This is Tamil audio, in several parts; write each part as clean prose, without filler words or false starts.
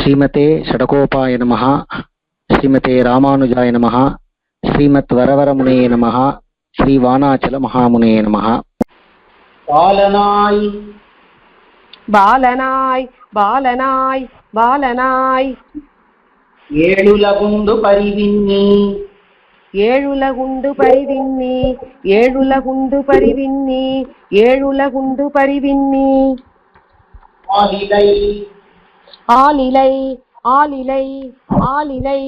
ஸ்ரீமதே ஷடகோபாய நமஹ. ஸ்ரீமதே ராமானுஜாய நமஹ. ஸ்ரீமத் வரவரமுனையே நமஹ. ஸ்ரீ வானாச்சல மகாமுனையே நமஹ. பாலனாய் பாலனாய் பாலனாய் பாலனாய் ஏழுலகுண்டு பரிவின்னி ஏழுலகுண்டு பரிவின்னி ஏழுலகுண்டு பரிவின்னி ஏழுலகுண்டு பரிவின்னி ஆலிலை ஆலிலை ஆலிலை ஆலிலை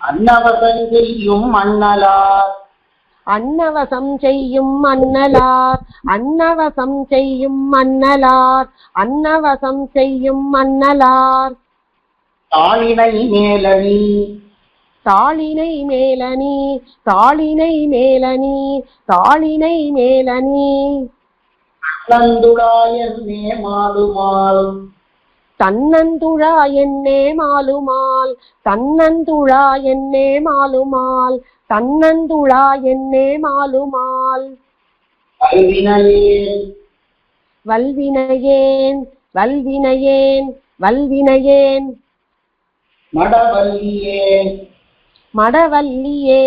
அன்னவசம் செய்யும் அண்ணலார் அன்னவசம் செய்யும் அண்ணலார் அன்னவசம் செய்யும் அண்ணலார் அன்னவசம் செய்யும் அண்ணலார் தாளினை மேலணி தாளினை மேலணி தாளினை மேலணி தாளினை மேலணி நந்துடாயன்னே மாலுமால் தன்னந்துழா என்னே மாலுமால் தன்னந்துழா என்னே மாலுமால் தன்னந்துழா என்னே மாலுமால் கல்வினையேன் வல்வினையேன் வல்வினையேன் வல்வினையேன் மடவல்லியேன் மடவல்லியே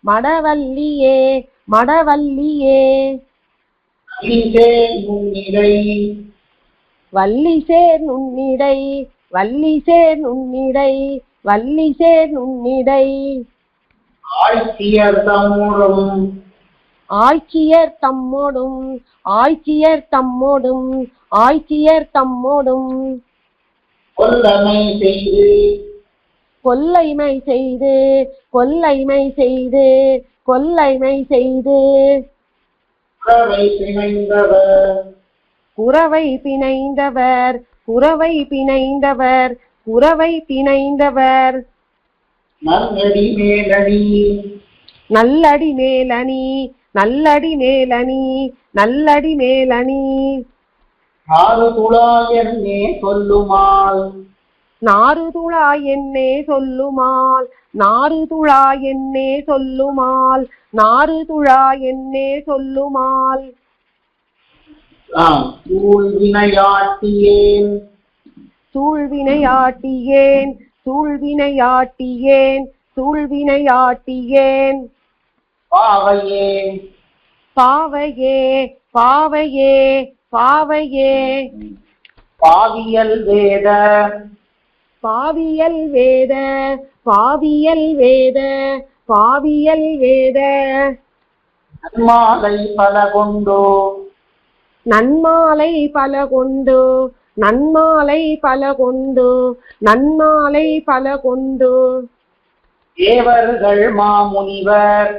மடவல்லியே மடவல்லியே அலிசே முன்னிலை வல்லிசேர் நுண்ணிடை வல்லிசேர் நுண்ணிடை வல்லிசேர் நுண்ணிடை ஆழ்த்தியர் தம்முறும் ஆய்ச்சியர் தம்மோடும் ஆய்ச்சியர் தம்மோடும் ஆய்ச்சியர் தம்மோடும் கொல்லமை செய்து கொல்லைமை செய்து கொல்லைமை செய்து கொல்லைமை செய்து குறவை பிணைந்தவர் குறவை பிணைந்தவர் குறவை பிணைந்தவர் குறவை பிணைந்தவர் நல்லடி மேலணி நல்லடி மேலணி நல்லடி மேலணி நல்லடி மேலணி ஆறுதுளாயன்னே சொல்லுமால் நாறுதுழா என்னே சொல்லுமால் நாறுதுழா என்னே சொல்லுமால் நாறுதுழா என்னே சொல்லுமால் சூழ்வினையாட்டியேன் சூழ்வினையாட்டியேன் சூழ்வினையாட்டியேன் சூழ்வினையாட்டியேன் பாவையே பாவையே பாவையே பாவையே பாவியல் வேத பாவியல் வேத பாவியல் வேத பாவியல் வேத நன்மாலை பல கொண்டோ நன்மாலை பல கொண்டு நன்மாலை பல கொண்டு நன்மாலை பல கொண்டு தேவர்கள் மாமுனிவர்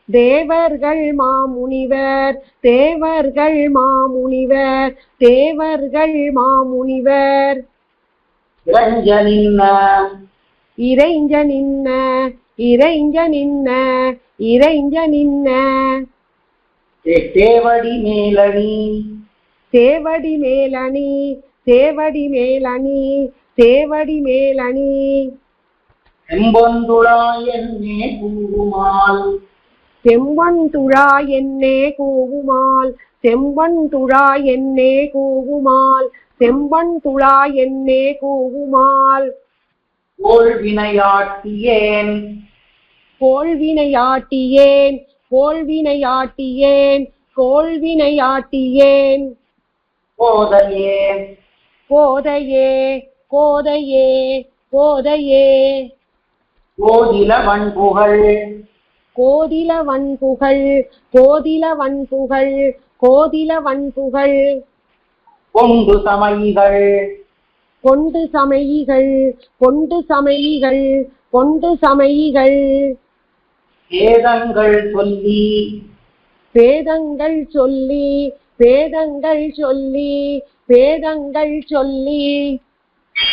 தேவர்கள் மாமுனிவர் தேவர்கள் மாமுனிவர் தேவர்கள் மாமுனிவர் இறைஞ்ச நின்ன இறைஞ்ச நின்ன இறைஞ்ச நின்ன இறைஞ்ச நின்ன தேவடி மேலணி சேவடி மேலணி சேவடி மேலணி சேவடி மேலணி செம்பொந்துளாயன்னே கூறுமால் செம்பொன்துழா என்னே கூவுமால் செம்பொன்துழா என்னே கூவுமால் செம்பொன்துழா என்னே கூவுமால் கோள்வினையாட்டியேன் கோள்வினையாட்டியேன் கோள்வினையாட்டியேன் கோள்வினையாட்டியேன் கோதையே கோதையே கோதையே கோதையே கோதில வன்புகழ் கோதில வன்புகழ் கோதில வன்புகழ் கோதில வன்புகழ் கொண்டு சமைகள் கொண்டு சமையிகள் கொண்டு சமையிகள் கொண்டு சமையிகள் வேதங்கள் சொல்லி வேதங்கள் சொல்லி வேதங்கள் சொல்லி வேதங்கள் சொல்லி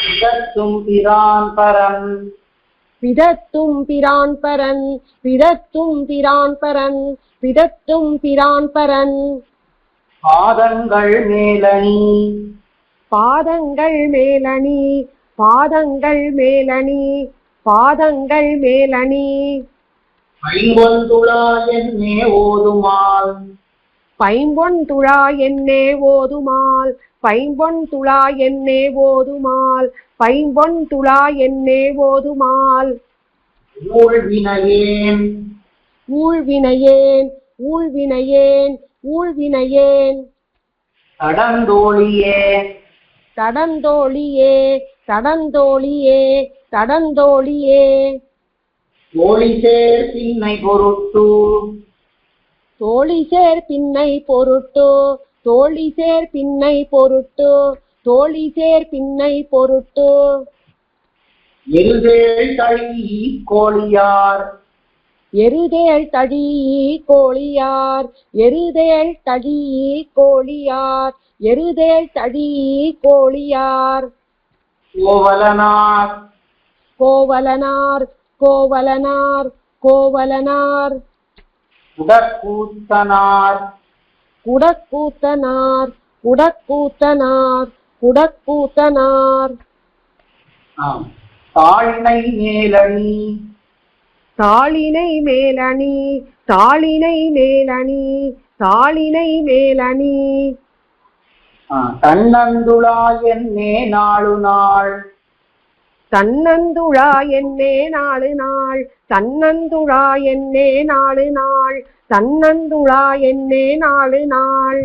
விதத்தும் பிரான் பரன் விதத்தும் பிரான் பரன் விதத்தும் பிரான் பரன் விதத்தும் பிரான் பரன் பாதங்கள் மேலணி பாதங்கள் மேலணி பாதங்கள் மேலணி பாதங்கள் மேலணி ஐம்பொந்துளாயன்னே ஓதுமால் பைம்பொன் துழா என்னே ஓதுமால் பைம்பொன் துழா என்னே ஓதுமால் பைம்பொன் துழா என்னே ஓதுமால் ஊழ்வினையேன் ஊழ்வினையேன் ஊழ்வினையேன் ஊழ்வினையேன் தடந்தோழியே தடந்தோழியே தடந்தோழியே தடந்தோழியே தோழிசேர் பின்னை பொருட்டு தோழிசேர் பின்னை பொருட்டு தோழிசேர் பின்னை பொருட்டு தோழிசேர் பின்னை பொருட்டு எருதேள் தழி கோழியார் எருதேள் தழி கோழியார் எருதேள் தழி கோழியார் எருதேள் தழி கோழியார் கோவலனார் கோவலனார் கோவலனார் கோவலனார் உடற்கூத்தனார் குடக்கூத்தனார் குடக்கூத்தனார் குடக்கூத்தனார் தாழினை மேலணி தாளினை மேலணி தாளினை மேலணி தாளினை மேலணி தன்னந்துளா என்னே நாளு நாள் தன்னந்துழா என்னே நாலு நாள் தன்னந்துழா என்னே நாலு நாள் தன்னந்துழா என்னே நாலு நாள்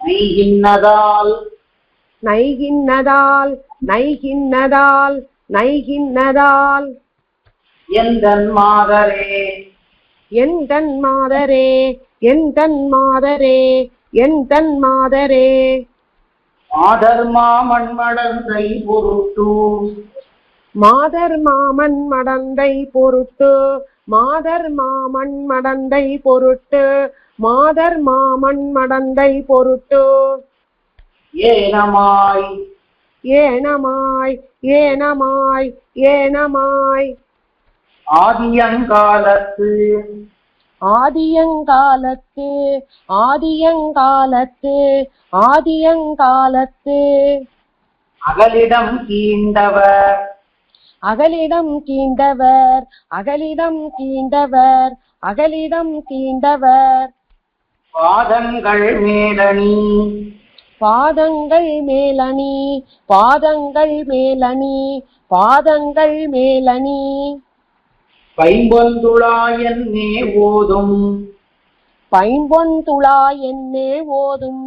நைகின்னதால் நைகின்னதால் நைகின்னதால் நைகின்னதால் எந்தன் மாதரே எந்தன் மாதரே எந்தன் மாதரே எந்தன் மாதரே மாதர் மாமன் மடந்தை பொருட்டு மாதர் மாமன் மடந்தை பொருட்டு மாதர் மாமன் மடந்தை பொருட்டு மாதர் மாமன் மடந்தை பொருட்டு ஏனமாய் ஏனமாய் ஏனமாய் ஏனமாய் ஆதியங்காலத்து ஆதியங்காலத்து ஆதியங்காலத்து ஆதியங்காலத்து அகலிடம் கீண்டவர் அகலிடம் கீண்டவர் அகலிடம் கீண்டவர் அகலிடம் கீண்டவர் பாதங்கள் மேலணி பாதங்கள் மேலணி பாதங்கள் மேலணி பாதங்கள் மேலணி பைம்பொந்துளா என்னே ஓதும் பைம்பொன் துழா என்னே ஓதும்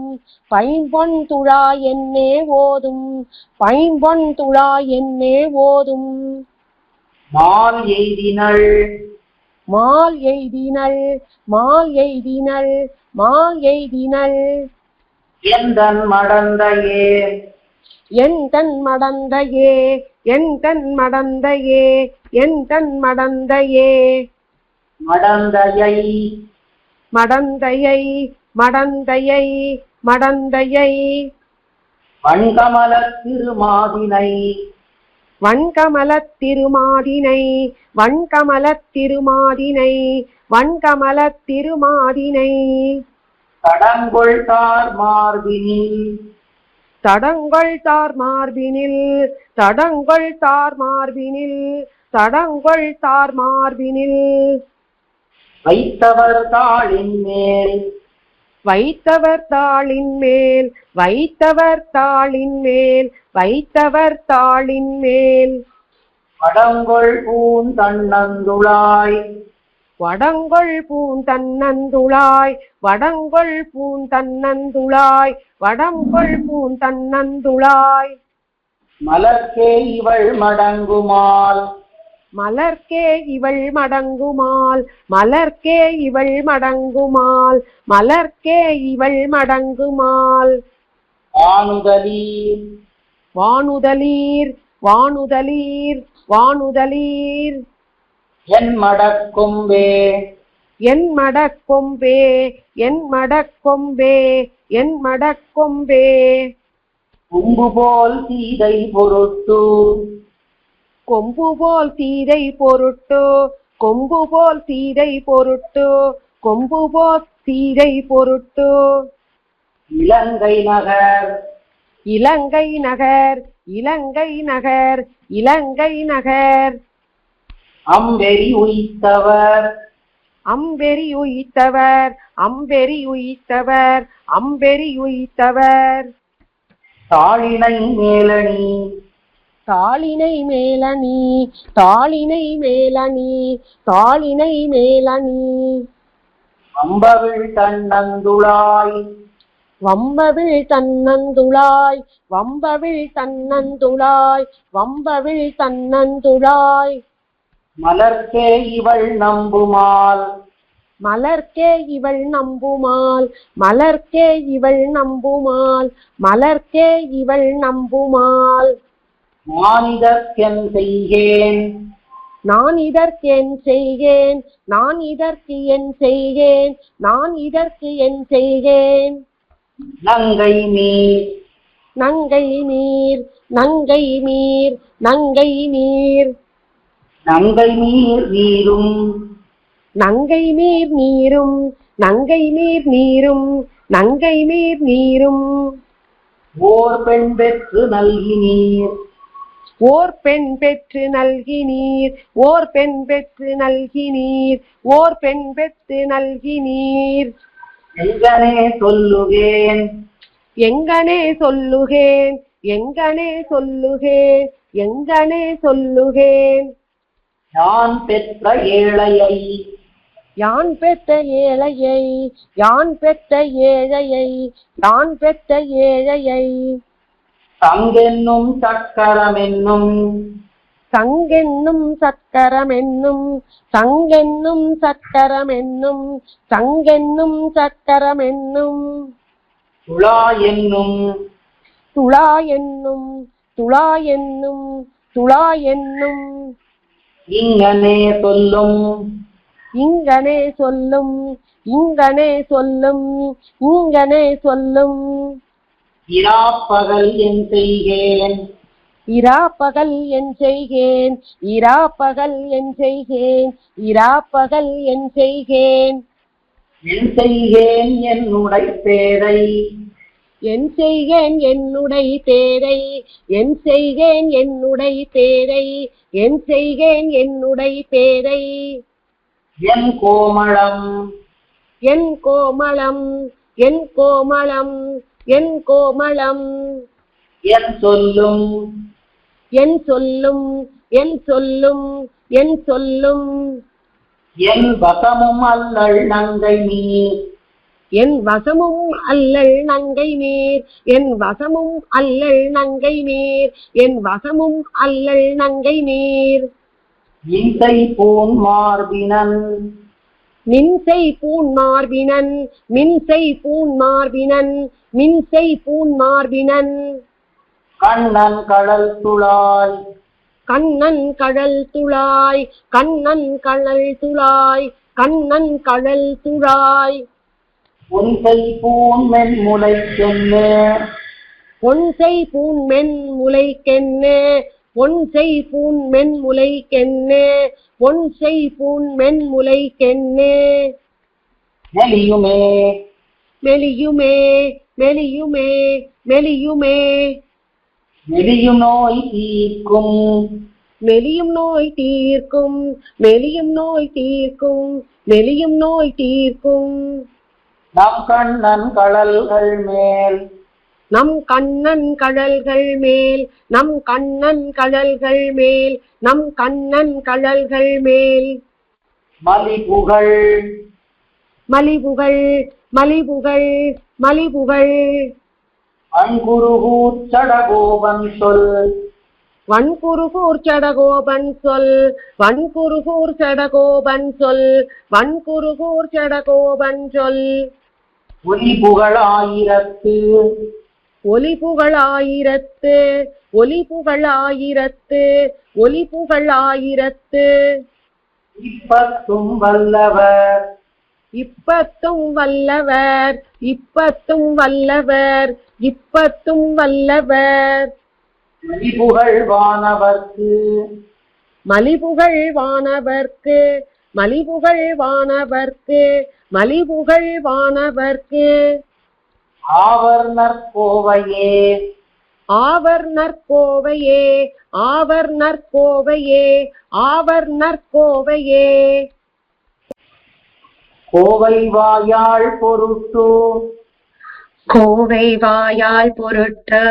பைம்பொன் துழா என்னே ஓதும் பைம்பொன் துழா என்னே ஓதும் மால் எய்தினள் மால் எய்தினள் மால் எய்தினள் மால் எய்தினள் எந்தன் மடந்தையே என் தன் மடந்தையே என் தன் மடந்தையே என் தன் மடந்தையே மடந்தையை மடந்தையை மடந்தையை மடந்தையை வண்கமலத் திருமாதினை வண்கமலத் திருமாதினை வண்கமலத் திருமாதினை வண்கமலத் திருமாதினை தடங்கொள் தார் மார்பினில் தடங்கொள் தார் மார்பினில் தடங்கொள் தார் மார்பினில் தடங்கொள் தார் மார்பினில் வைத்தவர் தாளின் மேல் வைத்தவர் தாளின் மேல் வைத்தவர் தாளின் மேல் வைத்தவர் தாளின் மேல் வடங்கொள் பூந்தன்னந்துளாய் வடங்கொள் பூந்தன்னந்துளாய் வடங்கொள் பூந்தன்னந்துளாய் வடங்கொள் பூந்தன்னந்துளாய் மலர்க்கே இவள் மடங்குமால் மலர்க்கே இவள் மடங்குமால் மலர்க்கே இவள் மடங்குமால் மலர்க்கே இவள் மடங்குமால் வானுதலீர் வானுதலீர் வானுதலீர் வானுதலீர் என் மடக்கொம்பே என் மடக்கொம்பே என் மடக்கொம்பே என் மடக்கொம்பே கொம்பு போல் சீதை பொருட்டு கொம்பு போல் சீதை பொருட்டு கொம்பு போல் சீதை பொருட்டு கொம்பு போல் சீதை பொருட்டு இலங்கை நகர் இலங்கை நகர் இலங்கை நகர் இலங்கை நகர் அம்பெரி உய்த்தவர் அம்பெரி உய்த்தவர் அம்பெரி உய்த்தவர் அம்பெரி உய்த்தவர் தாளினை மேலணி தாளினை மேலணி தாளினை மேலணி தாளினை மேலணி வம்பவிழ் தன்னந்துழாய் வம்பவிழ் தன்னந்துழாய் வம்பவிழ் தன்னந்துழாய் வம்பவிழ் தன்னந்துழாய் மலர்க்கே இவள் நம்புமால் மலர்க்கே இவள் நம்புமால் மலர்க்கே இவள் நம்புமால் மலர்க்கே இவள் நம்புமால் மானிதற்கென் செய்கேன் நான் இதற்கு என் செய்கேன் நான் இதற்கு என் செய்கேன் நான் இதற்கு என் செய்கேன் நங்கை நீர் நங்கை நீர் நங்கை நீர் நங்கை நீர் நங்கை நீர் நீரும் நங்கை நீர் நீரும் நங்கை நீர் நீரும் நங்கை நீர் நீரும் ஓர் பெண் பெற்று நல்கினீர் ஓர் பெண் பெற்று நல்கினீர் ஓர் பெண் பெற்று நல்கினீர் ஓர் பெண் பெற்று நல்கினீர் எங்கனே சொல்லுகேன் எங்கனே சொல்லுகேன் எங்கனே சொல்லுகேன் எங்கனே சொல்லுகேன் யான் பெற்ற ஏழையை யான் பெற்ற ஏழையை யான் பெற்ற ஏழையை யான் பெற்ற ஏழையை தங்கென்னும் சக்கரமென்னும் சங்கென்னும் சக்கரமென்னும் சங்கென்னும் சக்கரமென்னும் சங்கென்னும் சக்கரமென்னும் துளா என்னும் துளா என்னும் துளா என்னும் துளா என்னும் இங்கனே சொல்லும் இங்கனே சொல்லும் இங்கனே சொல்லும் இங்கனே சொல்லும் இராப்பகல் என் செய்கேன் இராப்பகல் என் செய்கேன் இராப்பகல் என் செய்கேன் இராப்பகல் என் செய்கேன் என் செய்கேன் என்னுடை பேரை என் செய்கேன் என்னுடை பேரை என் செய்கேன் என்னுடை பேரை என் செய்கேன் என்னுடை பேரை என் கோமளம் என் கோமளம் என் கோமளம் என் கோமளம் என் சொல்லும் என் சொல்லும் என் சொல்லும் என் சொல்லும் என் வசமும் அல்லள் நங்கை நீர் என் வசமும் அல்லள் நங்கை நீர் என் வசமும் அல்லள் நங்கை நீர் என் வசமும் அல்லள் நங்கை நீர் இன்சை பூன் மார்பினன் மின்சை பூன் மார்பினன் மின்சை பூன் மார்பினன் மின்சை பூன் மார்பினன் கண்ணன் கடல் துளாய் கண்ணன் கடல் துழாய் கண்ணன் கடல் துழாய் கண்ணன் கடல் துழாய் உன்சை பூன் மென்முலை சென்னு பொன்சை பூன் மென் முளைக்கென்னு பொன்சை பூன் மென் முளைக்கென்னு பொன்சை பூன் மென் முளைக்கென்னு மெலியுமே மெலியுமே மெலியுமே மெலியுமே மெலியும் நோய் தீர்க்கும் மெலியும் நோய் தீர்க்கும் மெலியும் நோய் தீர்க்கும் மெலியும் நோய் தீர்க்கும் நம் கண்ணன் கடல்கள் மேல் நம் கண்ணன் கடல்கள் மேல் நம் கண்ணன் கடல்கள் மேல் நம் கண்ணன் கடல்கள் மேல் மலிபுகள் மலிபுகள் மலிபுகள் மலிபுகள் அன்புருகூர் சடகோபன் சொல் வன்குருகூர் சடகோபன் சொல் வன்குருகூர் சடகோபன் சொல் வன்குருகூர் சடகோபன் சொல் ஒலிபுகழாயிரத்து ஒலிபுகழாயிரத்து ஒலிபுகழாயிரத்து ஒலிபுகழாயிரத்து இப்பத்தும் வல்லவர் இப்பத்தும் வல்லவர் இப்பத்தும் வல்லவர் இப்பத்தும் வல்லவர் மலிபுகழ் வானவர்க்கு மலிபுகழ் வானவர்க்கு மலிபுகழ் வானவர்க்கு மலிபுகழ் வானவர்க்கு ஆவர் நற்கோவையே ஆவர் நற்கோவையே ஆவர் நற்கோவையே ஆவர் நற்கோவையே கோவை வாயாள் பொருட்டு கோவை வாயால் பொருட்டு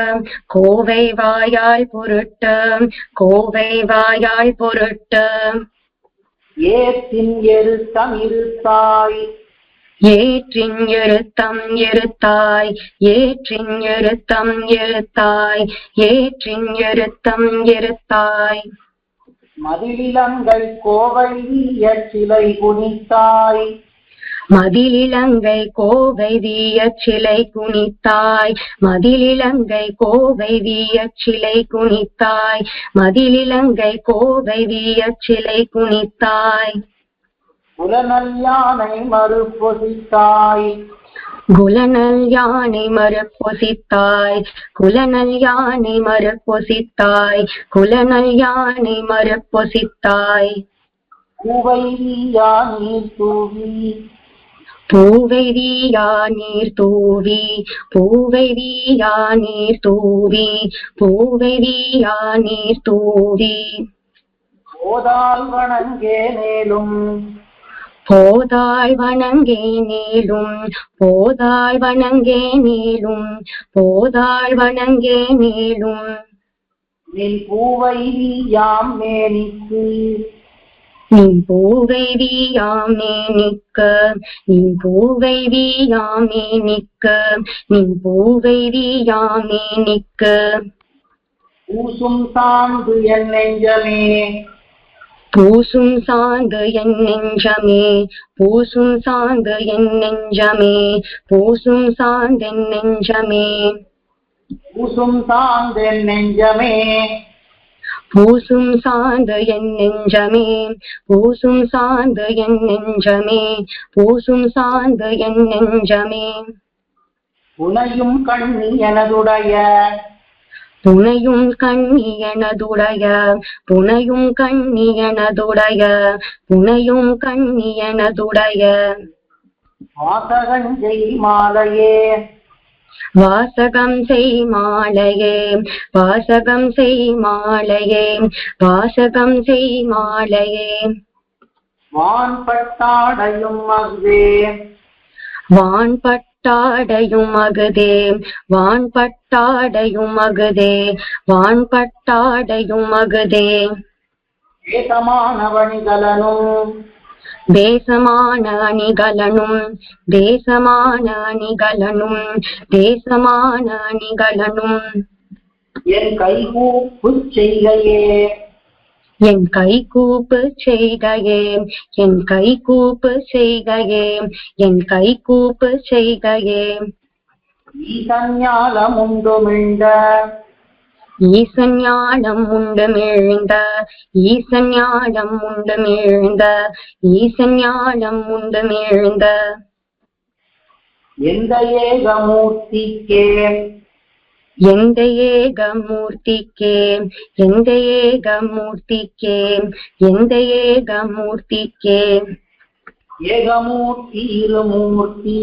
கோவை வாயால் பொருட்டு கோவை வாயால் பொருட்டு ஏற்றின் எருத்தம் இருத்தாய் ஏற்றின் எழுத்தம் எழுத்தாய் ஏற்றின் எழுத்தம் எழுத்தாய் ஏற்றின் எழுத்தம் எழுத்தாய் மதிலிலங்கை கோவை சிலை குனித்தாய் மதிலிலங்கை கோவை வீயச் சிலை குனித்தாய் மதிலிலங்கை கோவை வீயச் சிலை குனித்தாய் மதிலிலங்கை கோவை வீயச் சிலை குனித்தாய் குலநல் யானை மறுபொசித்தாய் குலநல் யானை மறுபொசித்தாய் குலநல் யானை மறுபொசித்தாய் குலநல் யானை மறுபொசித்தாய் பூவை வீயா நீர் தூவி பூவை வீயா நீர் தூவி பூவை வீயா நீர் தூவி பூவை வீயா நீர் தூவி போதால் வணங்கே மேலும் போதாள் வணங்கே நீளும் போதாள் வணங்கே நீளும் போதாள் வணங்கே நீளும் நின் பூவை வீயாம் மேனிக்கு நின் பூவை வீயாமே நிற்க நின் பூவை வீயாமே நிற்க நின் பூவை வீயாமே நிற்க பூசும் சாந்து என் நெஞ்சமே பூசும் சாந்து என் நெஞ்சமே பூசும் சாந்து என் நெஞ்சமே பூசும் சாந்தென் நெஞ்சமே பூசும் சாந்து என் நெஞ்சமே பூசும் சாந்து என் நெஞ்சமே பூசும் சாந்து என் நெஞ்சமே பூசும் சாந்து என் நெஞ்சமே புனையும் கண்ணி எனதுடைய புனையும் கண்ணி எனதுடைய புனையும் கண்ணி எனதுடைய புனையும் கண்ணி எனதுடைய வாசகஞ்சை மாலையே வாசகம் செய் மாலையே வாசகம் செய் மாலையே வாசகம் செய் மாலையே வான்பட்டாடையும் மகுதே வான்பட்டாடையும் மகுதே வான்பட்டாடையும் மகுதே வான்பட்டாடையும் மகுதே ஏதமான வணிகலனும் தேசமான அணிகலனும் தேசமான அணிகலனும் தேசமான அணிகலனும் என் கைகூப்பு செய்கையே என் கைகூப்பு செய்கையே என் கைகூப்பு செய்கையே என் கைகூப்பு செய்கையே ஈசஞ்ஞாலம் உண்டுமிழ்ந்த ஈசஞானம் உண்டு மிழ்ந்த ஈசஞானம் உண்டு மிழ்ந்த ஈசஞானம் உண்டு மிழ்ந்த எந்த ஏகமூர்த்திக்கே எந்த ஏகமூர்த்திக்கே எந்த ஏகமூர்த்திக்கே எந்த ஏகமூர்த்திக்கே ஏகமூர்த்தி இருமூர்த்தி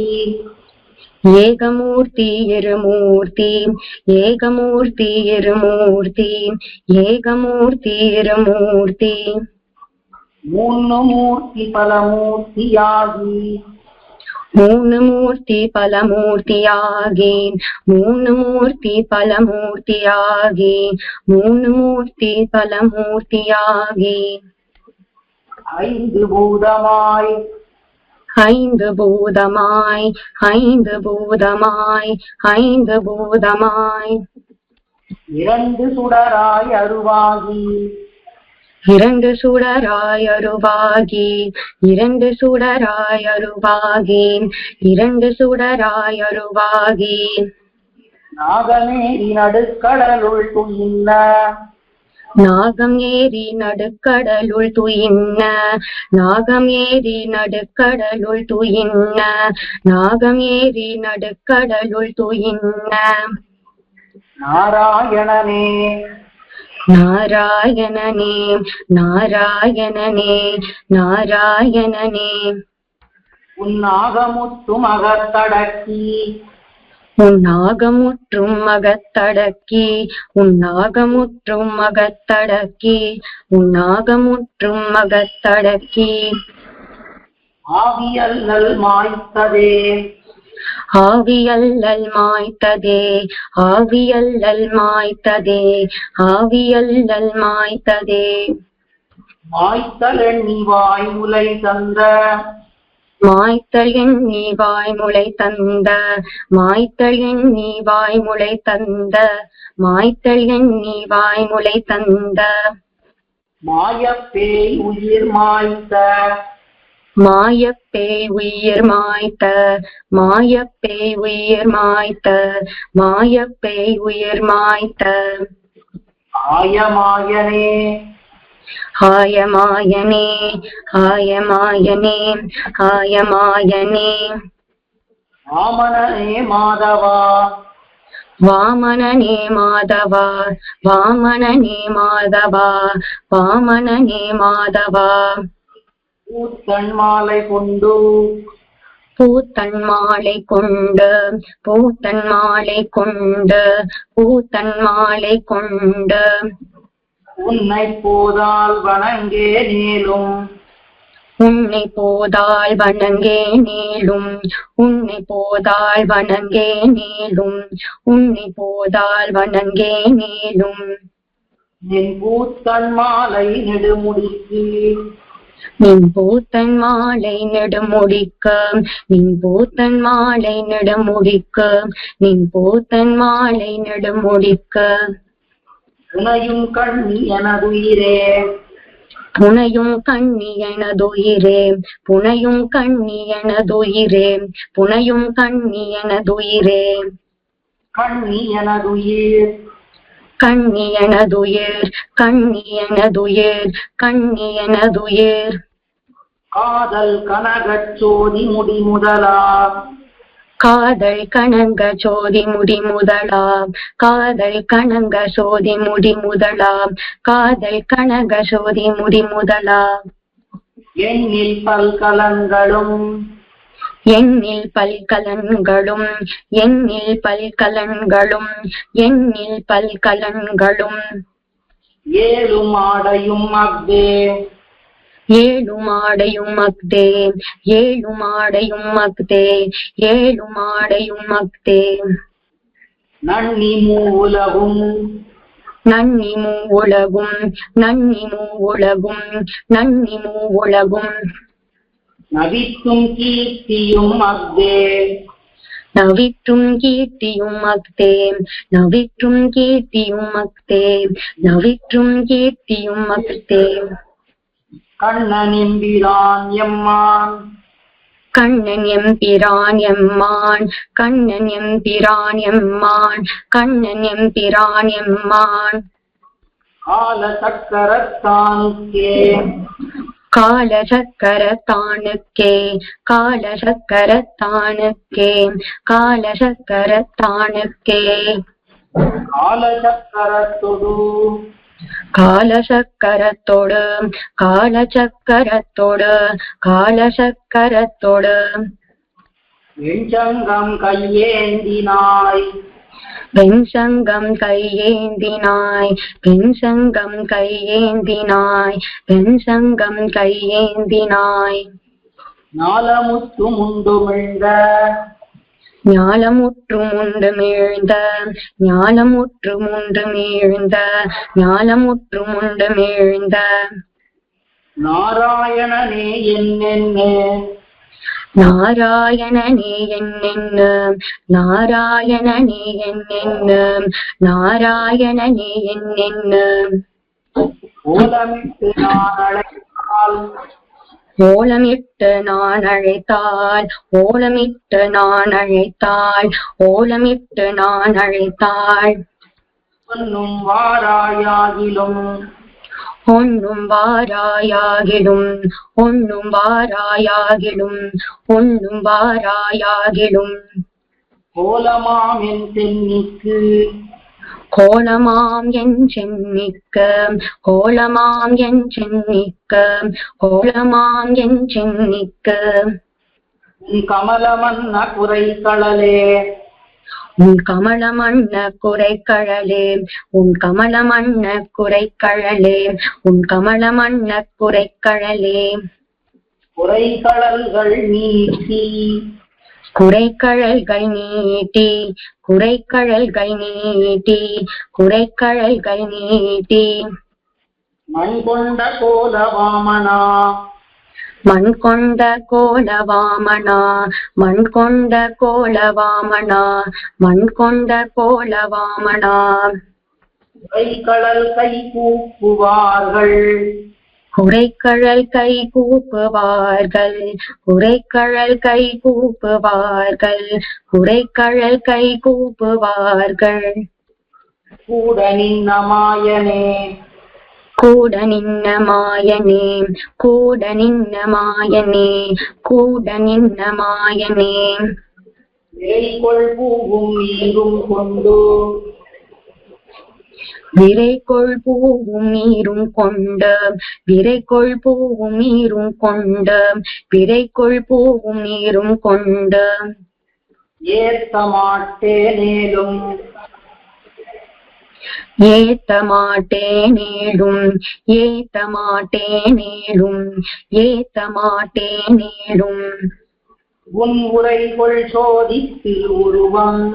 ஏகமூர்த்தி இருமூர்த்தி ஏகமூர்த்தி இருமூர்த்தி ஏகமூர்த்தி இருமூர்த்தி மூன்று மூர்த்தி பலமூர்த்தியாகி மூணு மூர்த்தி பலமூர்த்தியாகி மூணு மூர்த்தி பலமூர்த்தியாகி மூணு மூர்த்தி பலமூர்த்தியாகி ஐந்து பூதமாய் ஐந்து பூதமாய் ஐந்து பூதமாய் ஐந்து பூதமாய் இரண்டு சுடராய் அருவாகி இரண்டு சுடராய் அருவாகி இரண்டு சுடராய் அருவாகி இரண்டு சுடராய் அருவாகி நாகமேறி நடுக்கடலுள் துயின்ன நாகம் ஏறி நடுக்கடலுள் துயின்ன நாகம் ஏறி நடுக்கடலுள் துயின்ன நாகம் ஏறி நடுக்கடலுள் துயின்ன நாராயணனே நாராயணனே நாராயணனே நாராயணனே உன் நாகமுற்றும் அகத்தடக்கி உன் நாகமுற்றும் அகத்தடக்கி உன் நாகமுற்றும் அகத்தடக்கி உன் நாகமுற்றும் அகத்தடக்கி ஆவியல் நல் மாய்த்ததே ஆவியல்லல் மாய்த்ததே ஆவியல்லல் மாய்த்ததே ஆவியல்லல் மாய்த்ததே மாய்த்தல் எண்ணி வாய்முலை தந்த மாய்த்தல் எண்ணி வாய்முலை தந்த மாய்த்தல் எண்ணி வாய்முலை தந்த மாய்த்தல் எண்ணி வாய்முலை தந்த மாயப்பேய் உயிர் மாய்த்த மாயப்பேய் உயிர் மாய்த்த மாயப்பேய் உயிர் மாய்த்த மாயப்பேய் உயிர் மாய்த்த ஆயமாயனே ஆயமாயனே ஆயமாயனே ஆயமாயனே வாமனனே மாதவா வாமனனே மாதவா வாமனனே மாதவா வாமனனே மாதவா பூத்தன் மாலை கொண்டு பூத்தன் மாலை கொண்டு பூத்தன் மாலை கொண்டு பூத்தன் மாலை கொண்டு உன்னை போதால் வணங்கே நீளும் உன்னை போதால் வணங்கே நீளும் உன்னை போதால் வணங்கே நீளும் உன்னை போதால் வணங்கே நீளும் நின் பூத்தன் மாலை நெடுமுடிக்கு நின் பூத்தன் மாலை நெடுமுடிக்க நின் பூத்தன் மாலை நெடுமுடிக்க நின் பூத்தன் மாலை நெடுமுடிக்க புனையும் கண்ணி எனதுயிரே புனையும் கண்ணி எனதுயிரே புனையும் கண்ணி எனதுயிரே புனையும் கண்ணி எனதுயிரே கண்ணி எனதுயிர் கண்ணி எனதுயிர் கண்ணி எனதுயிர் கண்ணி எனதுயிர் காதல் கனகச் சோதி முடி முதலா காதல் கணங்க சோதி முடி முதலா காதல் கணங்க சோதி முடி முதலா காதல் கணங்க சோதி முடி முதலா எண்ணில் பல்கலங்களும் எண்ணில் பல்கலன்களும் எண்ணில் பல்கலன்களும் எண்ணில் பல்கலன்களும் ஏழும் ஆடையும் அக்தே ஏழும் ஆடையும் அக்தே ஏழும் ஆடையும் அக்தே ஏழும் ஆடையும் அக்தே நன்னி மூலகும் நன்னி மூவுலகும் நன்னி மூவுலகும் நன்னி மூவுலகும் நவித்தும் கீர்த்தியும் அக்தே நவிற்றும் கீர்த்தியும் அக்தே நவிற்றும் கீர்த்தியும் அக்தே நவிற்றும் கீர்த்தியும் அக்தே கண்ணன் எம்பிரான் எம்மான் கண்ணன் எம்பிரான் எம்மான் கண்ணன் எம்பிரான் எம்மான் கண்ணன் எம்பிரான் எம்மான் கால சக்கரத்தானுக்கே கால சக்கரத்தானுக்கே கால சக்கரத்தானுக்கே கால சக்கரத்தானுக்கே கால சக்கரத்தொடு காலசக்கரத்தோடு காலசக்கரத்தோடு காலசக்கரத்தோடு வெஞ்சங்கம் கையேந்தினாய் வெண்சங்கம் கையேந்தினாய் வெண்சங்கம் கையேந்தினாய் வெண்சங்கம் கையேந்தினாய் நாலமுத்து முண்டுமிழ்ந்த ஞாலமுற்றும் உண்டு மீழ்ந்த ஞாலமுற்றும் உண்டு மீழ்ந்த ஞாலமுற்றும் உண்டு மீழ்ந்த நாராயணனே என்னென்னே நாராயணனே என்னென்னு நாராயணனே என்னென்னு நாராயணனே என்னென்னு ஓலமிட்டு நான் அழைத்தால் ஓலமிட்டு நான் அழைத்தாள் ஓலமிட்டு நான் அழைத்தாள் ஓலமிட்டு நான் அழைத்தாள் ஒன்னும் வாராயாகிலும் ஒன்னும் வாராயாகிலும் ஒன்னும் வாராயாகிலும் ஒன்னும் வாராயாகிலும் கோலமாம் என் தென்னிக்கு கோலமாம் என் சென்னிக்க கோலமாம் என் சென்னிக்க கோலமாம் என் சென்னிக்க உன் கமலமன்ன குறைகளலே உன் கமலமன்ன குறைக்கழலே உன் கமலமன்ன குறைக்கழலே உன் கமலமன்ன குறைக்கழலே குறைகளல்கள் நீக்கி குரைக்கழல்கள் நீட்டி குரைக்கழல்கள் நீட்டி குரைக்கழல்கள் நீட்டி மண் கொண்ட கோலவாமனா மண் கொண்ட கோலவாமனா மண் கொண்ட கோலவாமனா மண் கொண்ட கோலவாமனா கைகளல் கை கூப்புவார்கள் குரைக்கழல் கை கூப்புவார்கள் குரைக்கழல் கை கூப்புவார்கள் குரைக்கழல் கை கூப்புவார்கள் கூட நின்ன மாயனே கூட நின்ன மாயனே கூட நின்ன மாயனே கூட நின்ன மாயனே விரைகொள் பூவும் நீரும் கொண்டு விரைகொள் பூவும் நீரும் கொண்டு விரைகொள் பூவும் நீரும் கொண்டு விரைகொள் பூவும் நீரும் கொண்டு ஏத்த மாட்டேனேலும் ஏத்த மாட்டேனேலும் ஏத்த மாட்டேனேலும் ஏத்த மாட்டேனேலும் உன் உரைகொள் சோதித்து உருவம்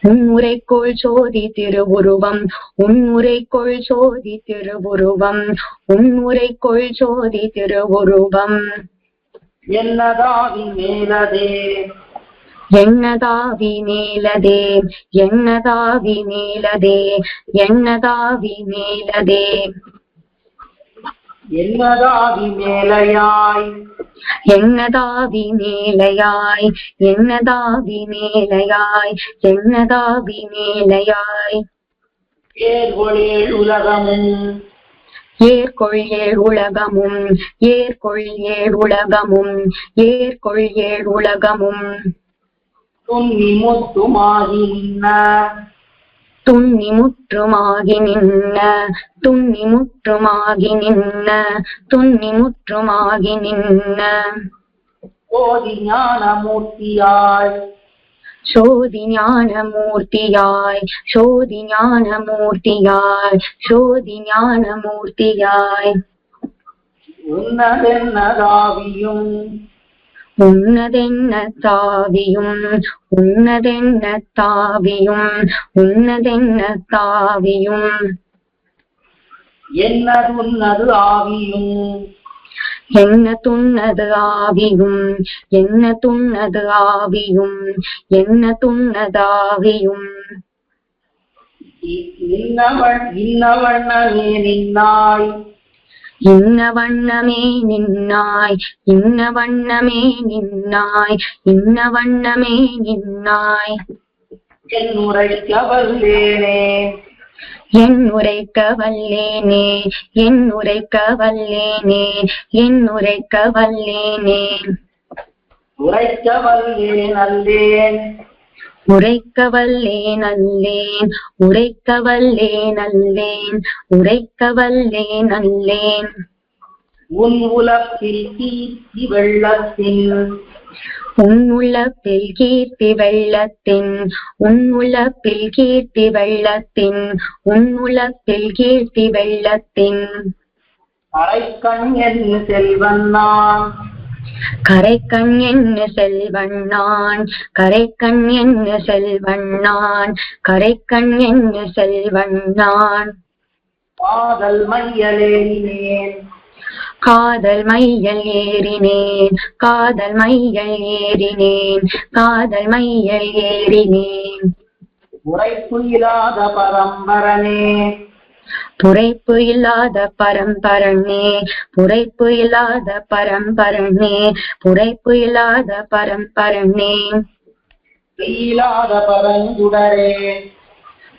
உன்முறைக்குள் சோதி திருவுருவம் உன்முறைக்குள் சோதி திருவுருவம் உன்முறைக்குள் சோதி திருவுருவம் என்னதாவி மேலதே என்னதாவி மேலதே என்னதாவி மேலதே என்னதாவி மேலதே என்னதாவி மேலையாய் என்னதாவி மேலையாய் என்னதாவி மேலையாய் என்னதாவி மேலையாய் ஏர்கொளேழ் உலகமும் ஏர்கொள் ஏழ் உலகமும் ஏர்கொள் ஏழ் உலகமும் ஏர்கொள் ஏழ் உலகமும் துன்னி முத்துமாகி நின்ன துன்னி முற்றுமாகி நின்ன துன்னி முற்றுமாகி நின்ன துன்னி முற்றுமாகி நின்ன கோதி ஞானமூர்த்தியாய் சோதி ஞானமூர்த்தியாய் சோதி ஞானமூர்த்தியாய் சோதி ஞானமூர்த்தியாய் உன்னதென்னதாவியும் உன்னதென்ன தாவியும் உன்னதென்ன தாவியும் உன்னதென்ன தாவியும் என்னதுன்னது ஆவியும் என்ன துண்ணது ஆவியும் என்ன துண்ணது ஆவியும் என்ன துண்ணதாவியும் இன்னவண்ணமே நின்னாய் இன்ன வண்ணமே நின்னாய் இன்ன வண்ணமே நின்னாய் இன்ன வண்ணமே நின்னாய் என் உரைக்க வல்லேனே என் உரைக்க வல்லேனே என் உரைக்க வல்லேனே என் உரைக்க வல்லேனே உரைக்க வல்லேன் அல்லேன் உரைக்க வல்லேன் அல்லேன் உரைக்க வல்லேன் அல்லேன் உரைக்க வல்லேன் அல்லேன் உன் உலப்பில் கீர்த்தி வெள்ளத்தின் உன்னுள்ளப்பில் கீர்த்தி வெள்ளத்தின் உன்னுள்ளப்பில் கீர்த்தி வெள்ளத்தின் உன்னுள்ளப்பில் கீர்த்தி வெள்ளத்தின் அரைக்கண் என் செல்வன் நான் கரைக்கண் என்ன செல்வண்ணான் கரைக்கண் என்ன செல்வண்ணான் கரைக்கண் என்ன செல்வண்ணான் காதல் மையலேறினேன் காதல் மையல் ஏறினேன் காதல் மையல் ஏறினேன் காதல் மையல் ஏறினேன் உரைப்பு இல்லாத பரம்பரனே புரைப்பு இல்லாத பரம்பரனே புரைப்பு இல்லாத பரம்பரனே புரைப்பு இல்லாத பரம்பரனே இல்லாத பரஞ்சுடரே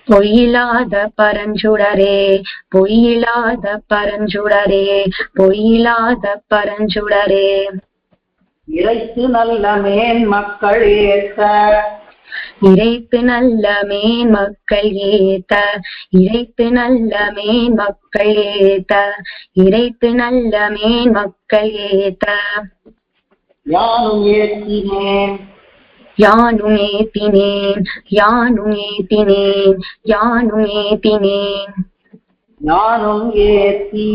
பொய்யில்லாத பரஞ்சுடரே பொய்யில்லாத பரஞ்சுடரே பொய்யில்லாத பரஞ்சுடரே இறைத்து நல்ல மேன் மக்கள் ஏற்க இறைத்து நல்ல மேன் மக்கள் ஏத்த இறைத்து நல்ல மேன் மக்கள் ஏத்த இறைத்து நல்ல மேன் மக்கள் ஏத்த யானும் ஏற்றினேன் யானும் ஏத்தினேன் யானும் ஏத்தினேன் யானும் ஏத்தினேன் யானும் ஏத்தி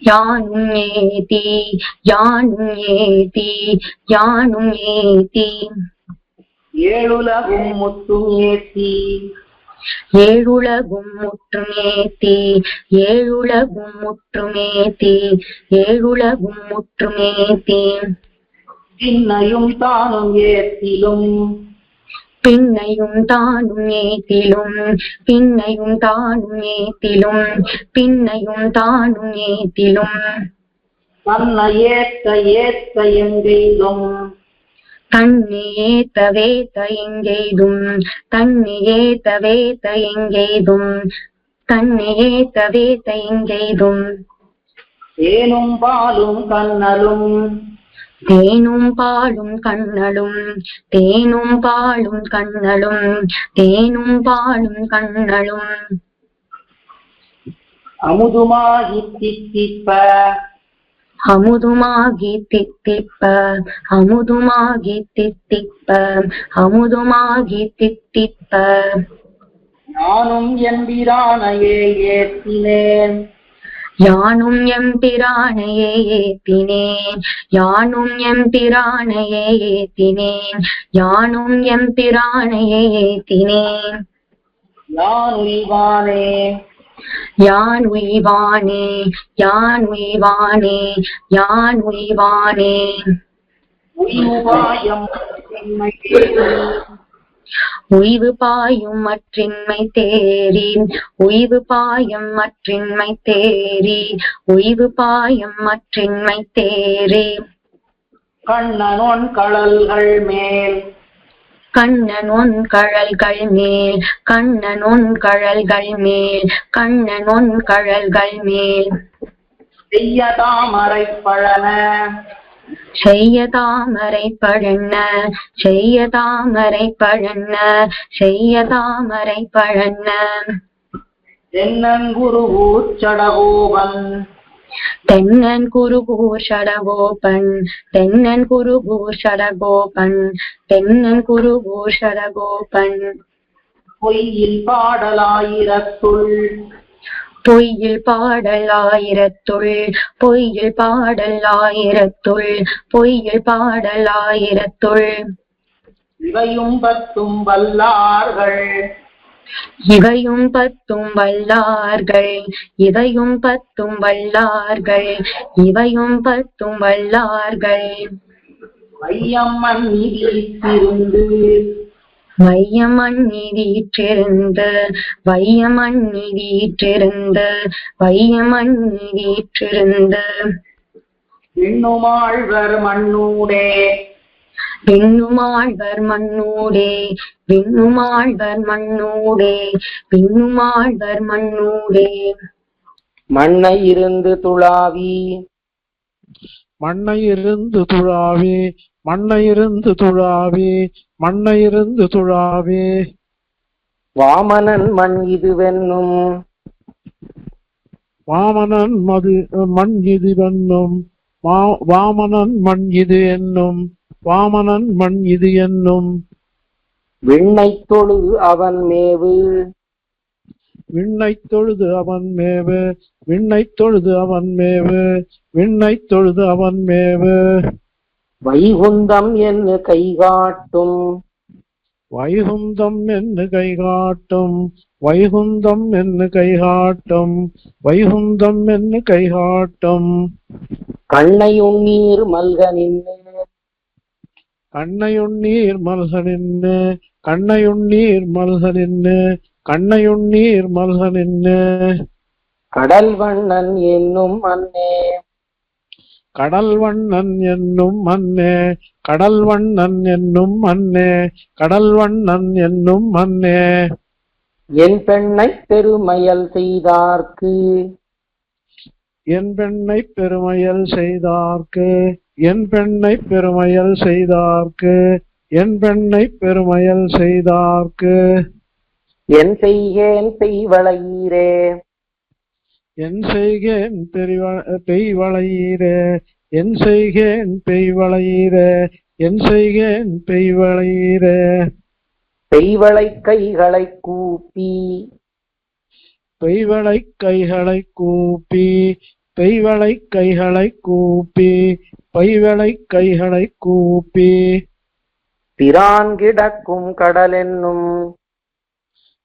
யானும் ஏத்தி யானும் ஏத்தி யானும் ஏத்தி ஏழுலகும் முற்றும் ஏத்தி ஏழுலகும் முற்றுமேத்தி ஏழுலகும் முற்றுமேத்தி ஏழுலகும் முற்றுமேத்தி பின்னையும் தானும் ஏத்திலும் பின்னையும் தானும் ஏத்திலும் பின்னையும் தானும் ஏத்திலும் பின்னையும் தானும் ஏத்திலும் தன்னை ஏத்த ஏத்த எங்கெய்தும் தன்னை ஏத்தவே தயங்கெய்தும் தன்னை ஏத்தவே தயங்கெய்தும் தன்னை ஏத்தவே தயங்கெய்தும் தேனும் பாலும் கண்ணலும் தேனும் பாலும் கண்ணலும் தேனும் பாலும் கண்ணலும் தேனும் பாலும் கண்ணலும் அமுதுமாகி தித்திப்ப அமுதுமாகி தித்திப்ப அமுதுமாகி தித்திப்ப அமுதுமாகி தித்திப்ப நானும் எம்பிரானையே ஏத்தினேன் யானும் எம்பிரானையே ஏத்தினேன் யானும் எம்பிரானையே ஏத்தினேன் யானும் எம்பிரானையே ஏத்தினேன் யான் உய்வானே யான் உய்வானே யான் உய்வானே யான் உய்வானே உய்வாயம் உய்வு பாயும் மற்றின்மை தேறி உய்வு பாயம் மற்றின்மை தேறி உய்வு பாயம் மற்றின்மை தேறி கண்ணனொன் கடல்கள் மேல் கண்ணனொன் கழல்கள் மேல் கண்ணனொன் கழல்கள் மேல் கண்ணனொன் கழல்கள் மேல் செய்ய தாமரை பழன செய்ய தாமரை பழன செய்ய தாமரை பழன செய்ய தாமரை பழன தென்னங்குருவூச்சடகோபன் தென்னன் குருகூர் ஷடகோபன் தென்னன் குருகூர் ஷடகோபன் தென்னன் குருகூர் ஷடகோபன் பொய்யில் பாடலாயிரத்துள் பொய்யில் பாடல் ஆயிரத்துள் பொய்யில் பாடல் ஆயிரத்துள் பொய்யில் பாடல் ஆயிரத்துள் இவையும் பத்தும் வல்லார்கள் இவையும் பத்தும் வல்லார்கள் இவையும் பத்தும் வல்லார்கள் இவையும் பத்தும் வல்லார்கள் வையம்மன் நிதித்திருந்து வையமன் நீதிற்றிருந்து வையமன் நீதிற்றிருந்து வையமன் நீதிற்றிருந்து விண்ணுமாழ்வர் மண்ணூடே விண்ணுமாழ்வர் மண்ணூடே விண்ணுமாழ்வர் மண்ணூடே விண்ணுமாழ்வர் மண்ணூடே மண்ணை இருந்து துளாவி மண்ணை இருந்து துழாவே மண்ணை இருந்து துழாவே மண்ணை இருந்து துழாவே வாமனன் மண் இதுவென்னும் வாமனன் மண் இது என்னும் வாமனன் மண் இது என்னும் வாமனன் மண் இது என்னும் விண்ணை தொழுது அவன் மேவு விண்ணை தொழுது அவன் மேவு விண்ணை தொழுது அவன் மேவு விண்ணை தொழுது அவன் மேவு வைகுந்தம் என்று கைகாட்டும் வைகுந்தம் என்று கைகாட்டும் வைகுந்தம் என்று கைகாட்டும் வைகுந்தம் என்று கைகாட்டும் கண்ணையுண்ணீர் மல்க நின்று கண்ணையுண்ணீர் மல்க நின்று கண்ணையுண்ணீர் மல்க நின்று கண்ணையுண்ணீர் மல்க நின்று கடல் வண்ணன் என்னும் அன்னே கடல் வண்ணன் என்னும் மன்னே கடல் வண்ணன் என்னும் மன்னே கடல் வண்ணன் என்னும் மன்னே என் பெண்ணை பெருமையல் செய்தார்க்கு என் பெண்ணை பெருமையல் செய்தார்க்கு என் பெண்ணை பெருமையல் செய்தார்க்கு என் பெண்ணை பெருமையல் செய்தார்க்கு என் செய்கேன் பெய்வளையீரே என் செய்கேன் பெய்வளையீரே என் செய்கேன் பெய்வளையீரே என் செய்கேன் பெய்வளையீரே பெய்வளை கைகளை கூப்பி பெய்வளை கைகளை கூப்பி பெய்வளை கைகளை கூப்பி பைவளை கைகளை கூப்பி பிரான் கிடக்கும் கடலென்னும்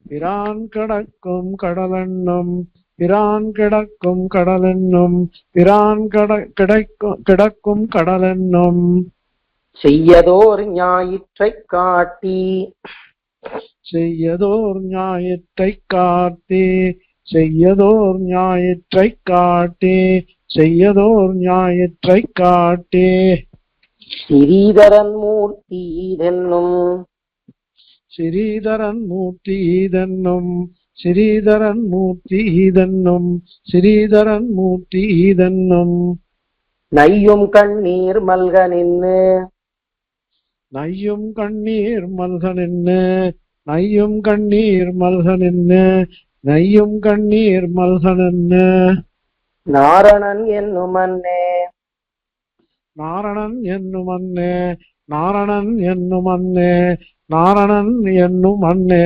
பிரான் கிடக்கும் கடலென்னும் பிரான் கிடக்கும் கடலென்னும் பிரான் கிடக்கும் கடலென்னும் செய்யதோர் ஞாயிற்றைக் காட்டி செய்யதோர் ஞாயிற்றைக் காட்டி செய்யதோர் ஞாயிற்றைக் காட்டி செய்யதோர் ஞாயிற்றைக் காட்டி ஸ்ரீதரன் மூர்த்தி இதென்னும் ஸ்ரீதரன் மூர்த்தி இதென்னும் ஸ்ரீதரன் மூர்த்தி இதென்னும் ஸ்ரீதரன் மூர்த்தி இதென்னும் நையும் கண்ணீர் மல்க நின்னு நையும் கண்ணீர் மல்க நின்னு நையும் கண்ணீர் மல்க நின்னு நையும் கண்ணீர் மல்க நின்னு நாரணன் என்னும் அன்னே நாரணன் என்னும் அன்னே நாரணன் என்னும் அன்னே நாரணன் என்னும் அன்னே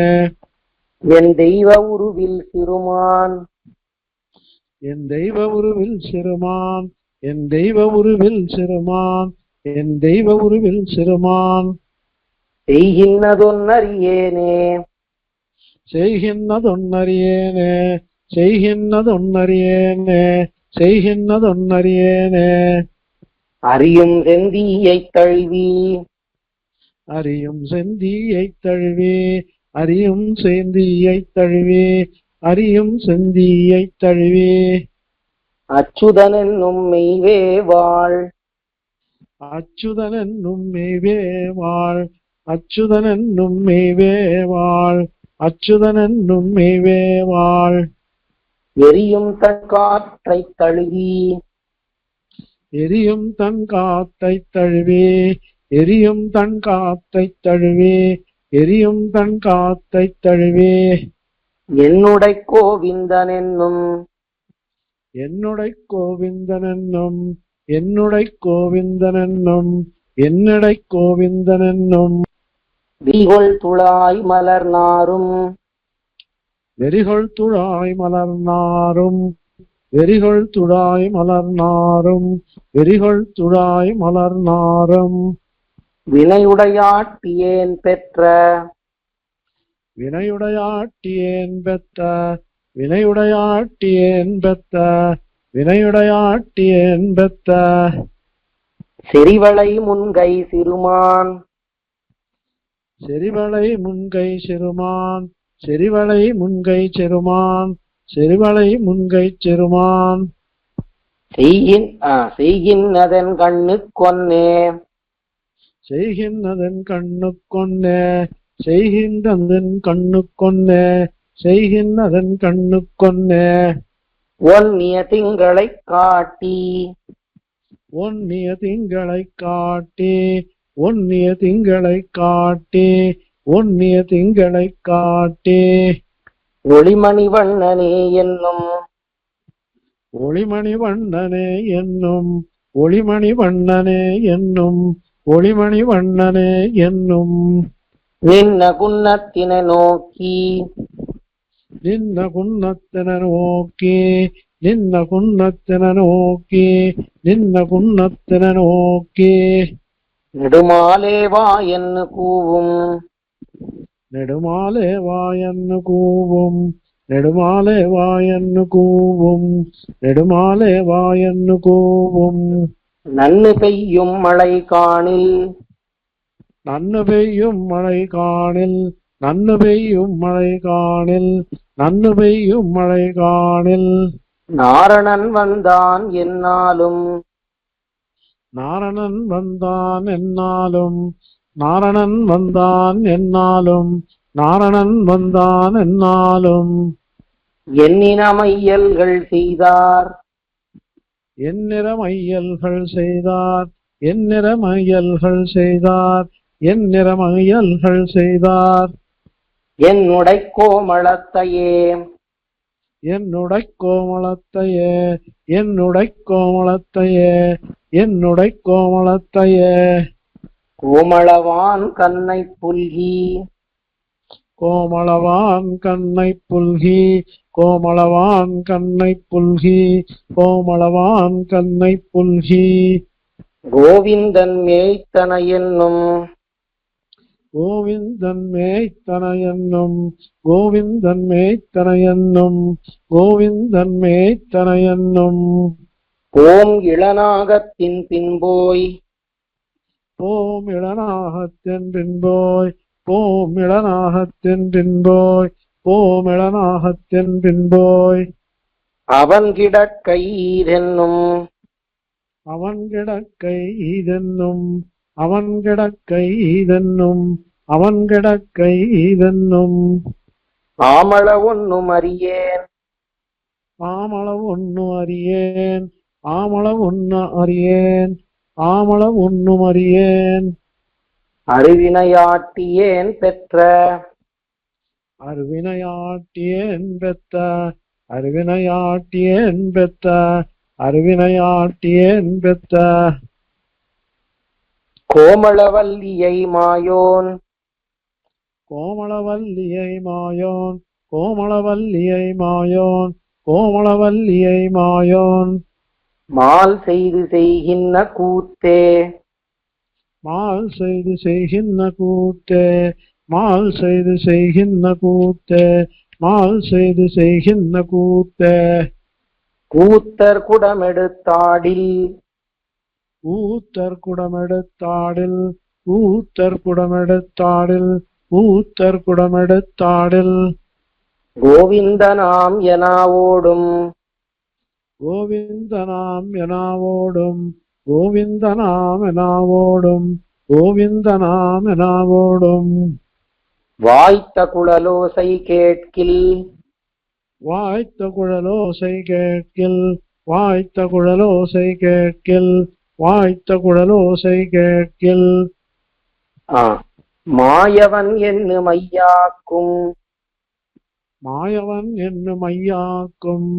என் தெய்வ உருவில் சிறுமான் என் தெய்வ உருவில் சிறுமான் என் தெய்வ உருவில் சிறுமான் என் தெய்வ உருவில் சிறுமான் செய்கின்றதொன்னறியேனே செய்கின்றதொன்னறியேனே செய்கின்றதொன்னறியேனே செய்கின்றதொன்னறியேனே அறியும் செந்தியைத் தழுவி அறியும் செந்தியைத் தழுவி அறியும் செந்தியைத் தழுவி அறியும் செந்தியைத் தழுவி அச்சுதன் என்னும் மெய்வே வாழ் அச்சுதன் என்னும் மெய்வே வாழ் அச்சுதன் என்னும் மெய்வே வாழ் அச்சுதன் என்னும் மெய்வே வாழ் எரியும் தன் காற்றைத் தழுவி எரியும் தன் காத்தைத் தழுவி எரியும் தன் காத்தைத் தழுவி எரியும் தன் காத்தைத் தழுவி என்னுடை கோவிந்தன் என்னும் என்னுடை கோவிந்தன் என்னும் என்னுடை கோவிந்தன் என்னும் என்னடை கோவிந்தன் என்னும் விரிகொள் துழாய் மலர் நாரும் வெறிகொள் துழாய் மலர் நாரும் வெறிகொள் துழாய் மலர் நாரும் வெறிகொள் துழாய் மலர் நாரும் வினையுடையாட்டியேன் பெற்ற வினையுடையாட்டியேன் பெற்ற வினையுடையாட்டியேன் பெற்ற வினையுடையாட்டியேன் பெற்ற செறிவளை முன்கை சிறுமான் செறிவளை முன்கை சிறுமான் செறிவளை முன்கை சிறுமான் செறிவளை முன்கை சிறுமான் செய்கின்றதன் கண்ணு கொன்னே செய்கின்றதன் கண்ணு கொன்னே செய்கின்றதன் கண்ணு கொன்னே செய்கின்றதன் கண்ணு கொன்னே ஒன்னிய திங்களை காட்டி ஒன்னிய திங்களை காட்டி ஒன்னிய திங்களை காட்டி ஒன்னிய திங்களை காட்டி ஒளிமணி வண்ணனே என்னும் ஒளிமணி வண்ணனே என்னும் ஒளிமணி வண்ணனே என்னும் ஒளிமணி வண்ணனே என்னும் நின்ன குன்னத்தினை நோக்கி நின்ன குன்னத்தின நோக்கி நின்ன குன்னத்தின நோக்கி நின்ன குன்னத்தின நோக்கி நெடுமாலே வா என்று கூவும் நெடுமாலே வாயன்னு கூவும் நெடுமாலே வாயன்னு கூவும் நெடுமாலே வாயன்னு கூவும் நன்னு பெய்யும் மழை காணில் நன்னு பெய்யும் மழை காணில் நன்னு பெய்யும் மழை காணில் நன்னு பெய்யும் மழை காணில் நாரணன் வந்தான் என்னாலும் நாரணன் வந்தான் என்னாலும் நாரணன் வந்தான் என்னாலும் நாரணன் வந்தான் என்னாலும் எண்ணின மையல்கள் செய்தார் எந்நிற மையல்கள் செய்தார் எந்நிற மையல்கள் செய்தார் எந்நிற மையல்கள் செய்தார் என்னுடை கோமளத்தையே என்னுடை கோமளத்தையே என்னுடை கோமளத்தையே என்னுடை கோமளத்தையே கோமளவான் கண்ணை புல்கி கோமளவான் கண்ணை புல்கி கோமளவான் கண்ணை புல்கி கோமளவான் கண்ணை புல்கி கோவிந்தன் மேய்த்தன என்னும் கோவிந்தன் மேய்த்தன என்னும் கோவிந்தன் மேய்த்தன என்னும் கோவிந்தன் மேய்த்தன என்னும் ஓம் இளநாகத்தின் பின்போய் போம் இளநாகத்தின் பின்போய் போம் இளநாகத்தின் பின்போய் போம் இளநாகத்தின் பின்போய் அவன் கிடக்கை ஈதென்னும் அவன் கிடக்கை ஈதென்னும் அவன் கிடக்கை ஈதென்னும் அவன் கிடக்கை ஈதென்னும் ஆமள ஒன்னும் அறியேன் ஆமள ஒன்னு அறியேன் ஆமள ஒன்னு அறியேன் ஆமள ஒன்னும் அறியேன் அறிவினையாட்டியேன் பெற்ற அருவினையாட்டியேன் பெத்த அருவினையாட்டியேன் பெத்த அருவினையாட்டியேன் பெத்த கோமளவல்லியை மாயோன் கோமளவல்லியை மாயோன் கோமளவல்லியை மாயோன் கோமளவல்லியை மாயோன் மால் செய்து செய்கின்ற கூத்தே மால் செய்து செய்கின்ற கூத்தே மால் செய்து செய்கின்ற கூத்தே மால் செய்து செய்கின்ற கூத்தே கூத்தர் குடமெடுத்தாடில் ஊத்தர் குடமெடுத்தாடில் ஊத்தர் குடமெடுத்தாடில் ஊத்தர் குடமெடுத்தாடில் கோவிந்தனாம் என ஓடும் கோவிந்தனாம் எனாவோடும் கோவிந்தனாம் எனாவோடும் கோவிந்தனாம் எனாவோடும் வாய்த்த குழலோசை கேட்கில் வாய்த்த குழலோசை கேட்கில் வாய்த்த குழலோசை கேட்கில் வாய்த்த குழலோசை கேட்கில் மாயவன் என்று மையாக்கும் மாயவன் என்னும் ஐயாக்கும்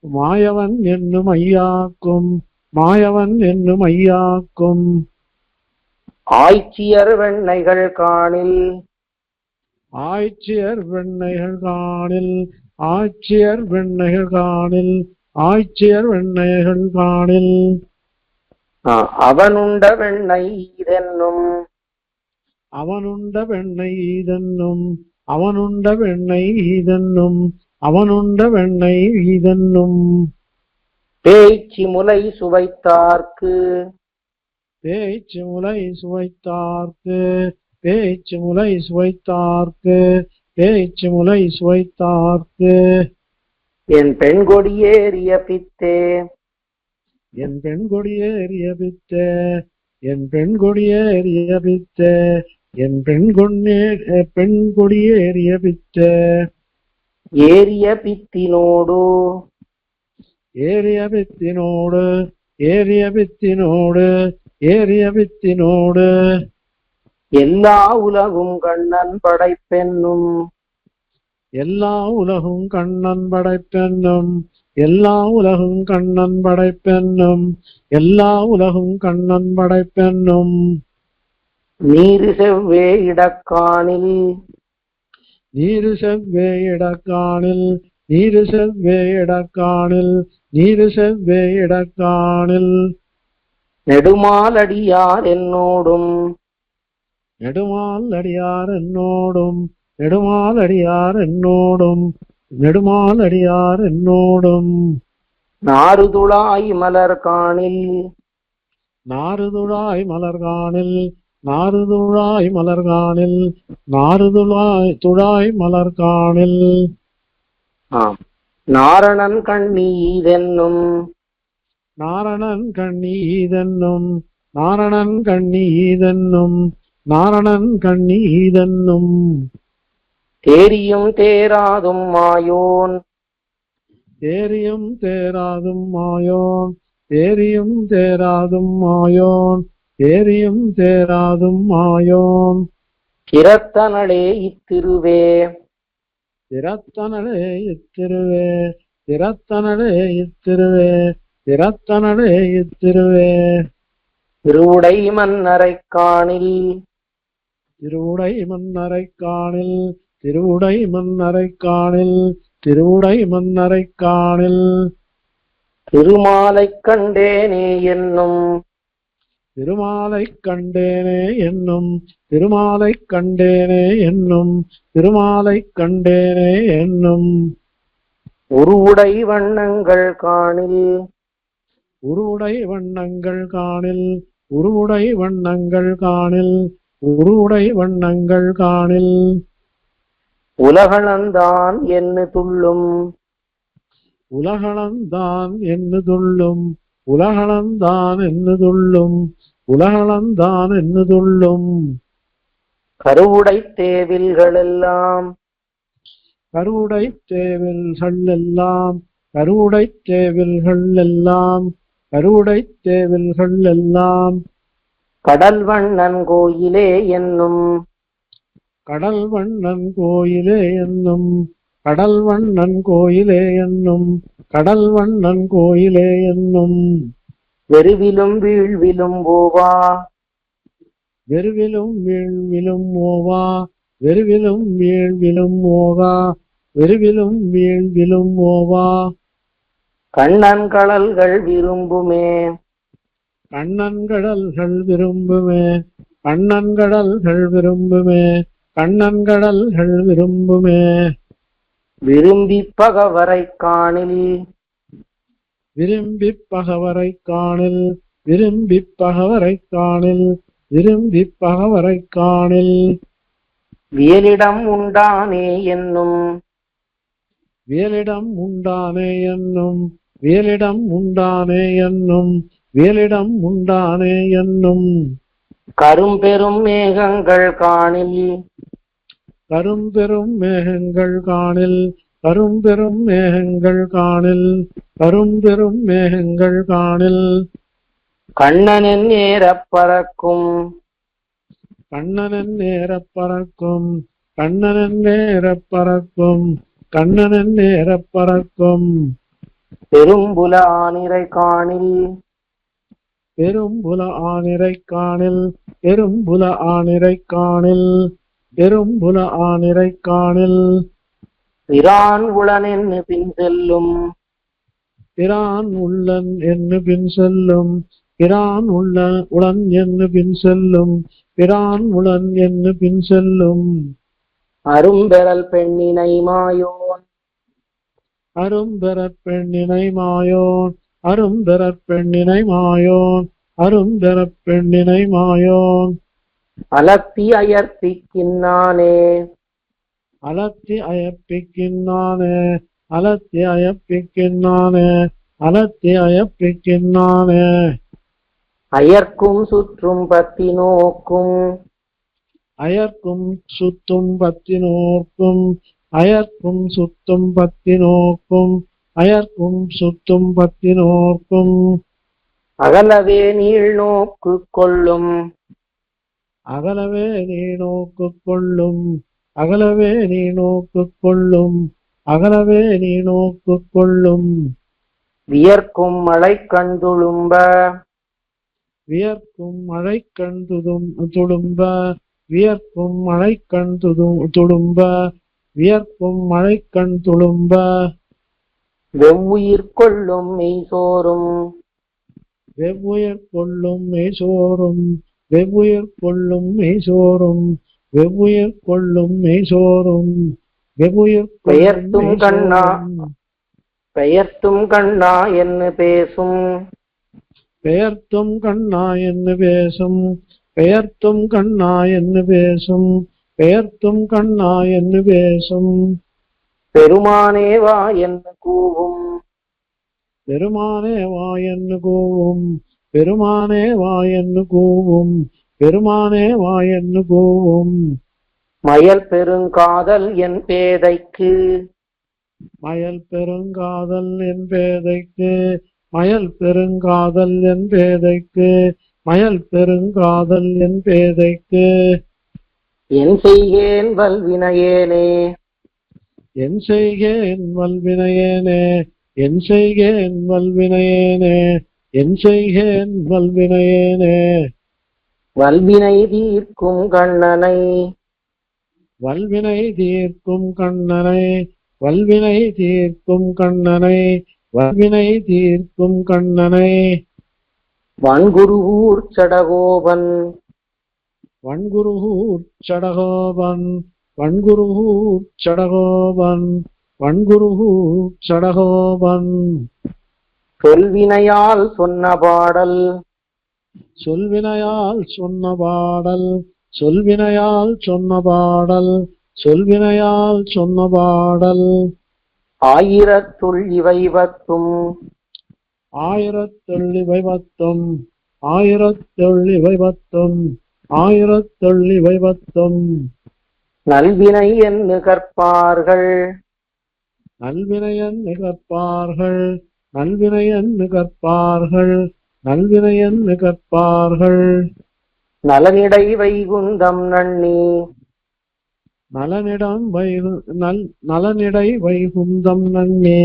மாயவன் என்னும் ஐயாக்கும் மாயவன் என்னும் ஐயாக்கும் ஆய்ச்சியர் வெண்ணைகள் காணில் ஆய்ச்சியர் வெண்ணைகள் காணில் ஆய்ச்சியர் வெண்ணைகள் காணில் ஆய்ச்சியர் வெண்ணைகள் காணில் அவனுண்ட வெண்ணெய் இதென்னும் அவனுண்ட வெண்ணெய் ஈதென்னும் அவனுண்ட வெண்ணெய் ஈதென்னும் அவனுண்ட வெண்ணெய் ஈதென்னும் பேய்ச்சி முலை சுவைத்தார்க்கு பேச்சு முலை சுவைத்தார்க்கு பேச்சு முலை சுவைத்தார்க்கு பேச்சு முலை சுவைத்தார்க்கு என் பெண் கொடியேறிய பித்தே என் பெண் கொடியேறிய பித்தே என் பெண் கொடியேறிய பித்தே என் பெண் கொடியேறிய பித்தே ஏறிய பித்தினோடு ஏறிய பித்தினோடு ஏறிய பித்தினோடு ஏறிய பித்தினோடு எல்லா உலகும் கண்ணன் படைப்பென்னும் எல்லா உலகும் கண்ணன் படைப்பென்னும் எல்லா உலகும் கண்ணன் படைப்பென்னும் எல்லா உலகும் கண்ணன் படைப்பென்னும் நீரு செவ்வே இடக்காணில் நீரு செவ்வே இடக்காணில் நீரு செவ்வே இடக்காணில் நீரு செவ்வே இடக்காணில் நெடுமாலடியார் என்னோடும் நெடுமால் அடியார் என்னோடும் நெடுமால் அடியார் என்னோடும் நெடுமால் அடியார் என்னோடும் நாறுதுளாய் மலர் காணில் நாறுதுழாய் மலர்காணில் நாறுதுழாய் மலர்காணில் நாறுதுழாய் மலர்காணில் நாரணன் கண்ணீதென்னும் நாரணன் கண்ணீதென்னும் நாரணன் கண்ணீதென்னும் நாரணன் கண்ணீதென்னும் தேரியும் தேராதும் மாயோன் தேரியும் தேராதும் மாயோன் தேரியும் தேராதும் மாயோன் தேரியும் தேராதும் மாயோன் கிரத்தனளே இத்திருவே திறத்தனடே இத்திருவே திறத்தனடே இத்திருவே திறத்தனடே இத்திருவே திருவுடை மன்னரை காணில் திருவுடை மன்னரை காணில் திருவுடை மன்னரை காணில் திருவுடை மன்னரை காணில் திருமாலை கண்டேனே என்னும் திருமாலை கண்டேனே என்னும் திருமாலை கண்டேனே என்னும் திருமாலை கண்டேனே என்னும் உருவுடை வண்ணங்கள் காணில் உருவுடை வண்ணங்கள் காணில் உருவுடை வண்ணங்கள் காணில் உருவுடை வண்ணங்கள் காணில் உலகளந்தான் என்று துள்ளும் உலகளந்தான் என்று துள்ளும் உலகளந்தான் என்று துள்ளும் உலகளந்தான் என்று துள்ளும் கருவுடை தேவில்களெல்லாம் கருவுடை தேவில்கள் எல்லாம் கருவுடை தேவில்கள் எல்லாம் கருவுடை தேவில்கள் எல்லாம் கடல் வண்ணன் கோயிலே என்னும் கடல் வண்ணன் கோயிலே என்னும் கடல் வண்ணன் கோயிலே என்னும் கடல் வண்ணன் கோயிலே என்னும் வெறுவிலும் வீழ்விலும் போவா வெறுவிலும் வீழ்விலும் ஓவா வெறுவிலும் வீழ்விலும் ஓவா வெறுவிலும் வீழ்விலும் ஓவா கண்ணன் கடல்கள் விரும்புமே கண்ணன் கடல்கள் விரும்புமே கண்ணன் கடல்கள் விரும்புமே கண்ணன் கடல்கள் விரும்புமே விரும்பி பகவரை காணில் விரும்பி பகவரை காணில் விரும்பி பகவரை காணில் விரும்பி பகவரை காணில் வியலிடம் உண்டானே என்னும் வியலிடம் உண்டானே என்னும் வியலிடம் உண்டானே என்னும் வியலிடம் உண்டானே என்னும் கரும்பெரும் மேகங்கள் காணில் கரும்பெரும் மேகங்கள் காணில் கரும்பெரும் மேகங்கள் காணில் கரும்பெரும் மேகங்கள் காணில் கண்ணனின் நேரப் பறக்கும் கண்ணனன் நேரப் பறக்கும் கண்ணனன் நேரப் பறக்கும் கண்ணனன் நேரப் பறக்கும் பெரும்புல ஆனிரை காணில் பெரும்புல ஆனிரை காணில் பெரும்புல ஆனிரை காணில் பெரும்புல ஆனிரை காணில் பிரான் உளனென் பின் செல்லும் பிரான் உள்ளன் என்று பின் செல்லும் பிரான் உளன் என்று பின் செல்லும் பிரான் உளன் என்று பின் செல்லும் அரும்பெறல் பெண்ணினை மாயோன் அரும்பெறற் பெண்ணினை மாயோன் அரும்பெறற் பெண்ணினை மாயோன் அரும்பெறற் பெண்ணினை மாயோன் அலத்தி அயர்த்திக்கின்னானே அலத்தி அயப்பிக்கின்னானே அலத்தி அயப்பிக்கின்னானே அலத்தி அயப்பிக்கின்னானே அயர்க்கும் சுற்றும் பத்தி நோக்கும் அயர்க்கும் சுத்தும் பத்தி நோக்கும் அயர்க்கும் சுத்தும் பத்தி நோக்கும் அயர்க்கும் சுத்தும் பத்தி நோக்கும் அகலவே நீள் நோக்கு கொள்ளும் அகலவே நீ நோக்கு கொள்ளும் அகலவே நீ நோக்கு கொள்ளும் அகலவே நீ நோக்கு கொள்ளும் வியர்க்கும் மழை கண்டுளும்ப வியர்க்கும் மழை கண் துளும்ப வியர்க்கும் மழை கண் துளும்ப வியர்க்கும் மழை கண் துளும்ப வெவ்வுயிர் கொள்ளும் மெய்சோறும் வெவ்வுயிர் கொள்ளும் மெய்சோறும் வெவ்வுயிர் கொள்ளும் மெய்சோறும் வெவ்வுயிர் கொள்ளும் மெய்சோறும் வெவ்வுயிர் பெயர்த்தும் கண்ணா பெயர்த்தும் கண்ணா என்று பேசும் பெயர்த்தும் கண்ணா என்று பேசும் பெயர்த்தும் கண்ணா என்று பேசும் பெயர்த்தும் கண்ணா என்று பேசும் பெருமானே வா என்று கூவும் பெருமானே வா என்று கூவும் பெருமானே வா என்று கூவும் பெருமானே வா என்று கூவும் மயல் பெருங்காதல் என் பேதைக்கு மயல் பெருங்காதல் என் பேதைக்கு மயல் பெருங்காதல் என் பேதைக்கு மயல் பெருங்காதல் என் பேதைக்கு என் செய்கேன் வல்வினையேனே என் செய்கேன் வல்வினையேனே என் செய்கேன் வல்வினையேனே என் செய்கேன் வல்வினையேனே வல்வினை தீர்க்கும் கண்ணனை வல்வினை தீர்க்கும் கண்ணனை வல்வினை தீர்க்கும் கண்ணனை வல்வினை தீர்க்கும் கண்ணனை வன்குருகூர் சடகோபன் வன்குருகூர் சடகோபன் வன்குருகூர் சடகோபன் வன்குருகூர் சடகோபன் சொல்வினையால் சொன்ன பாடல் சொல்வினையால் சொன்ன பாடல் சொல்வினையால் சொன்ன பாடல் சொல்வினையால் சொன்ன பாடல் ஆயிரத்துள் இவை பத்தும் ஆயிரத்தெள்ளி வைபத்தும் ஆயிரத்தெள்ளி வைபத்தும் ஆயிரத்தெள்ளி வைபத்தும் நல்வினை என்று கற்பார்கள் நல்வினையன் கற்பார்கள் நல்வினையன் கற்பார்கள் நல்வினையன் கற்பார்கள் நலனிடை வைகுந்தம் நன்னி நலனிடம் நலனிடை வைகுந்தம் நன்னே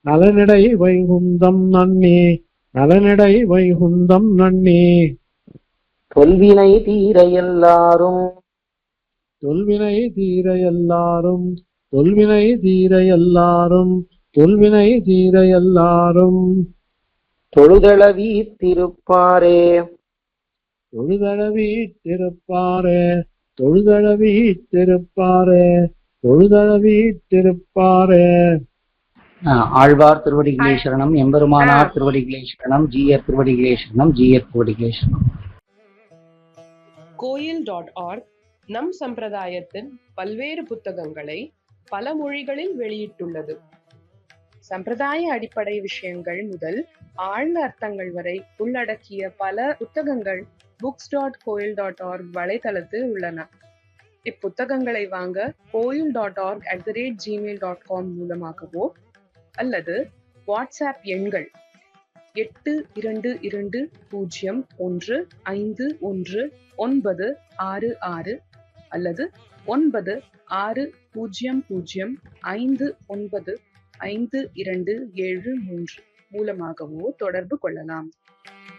நலனிடை வைகுந்தம் நன்னே நலனிடை வைகுந்தம் நன்னே தொல்வினை தீர எல்லாரும் தொல்வினை தீர எல்லாரும் தொல்வினை தீர எல்லாரும் தொல்வினை தீர எல்லாரும் தொழுதளவி திருப்பாரே தொழுதழவி திருப்பாரே தொழுதழவி திருப்பாரே தொழுதழவி திருப்பாரே. ஆழ்வார் திருவடிகளே சரணம், எம்பெருமானார் திருவடிகளே சரணம், ஜீயர் திருவடிகளே சரணம், ஜீயர் திருவடிகளே சரணம். கோயில்.org நம் சம்பிரதாயத்தின் பல்வேறு புத்தகங்களை பல மொழிகளில் வெளியிட்டுள்ளது. சம்பிரதாய அடிப்படை விஷயங்கள் முதல் ஆழ்ந்த அர்த்தங்கள் வரை உள்ளடக்கிய பல புத்தகங்கள் books.coil.org வலைத்தளத்தில் உள்ளன. இப்புத்தகங்களை வாங்க coil.org@gmail.com மூலமாகவோ அல்லது வாட்ஸ்அப் எண்கள் 8220151966 அல்லது 9600595273 மூலமாகவோ தொடர்பு கொள்ளலாம்.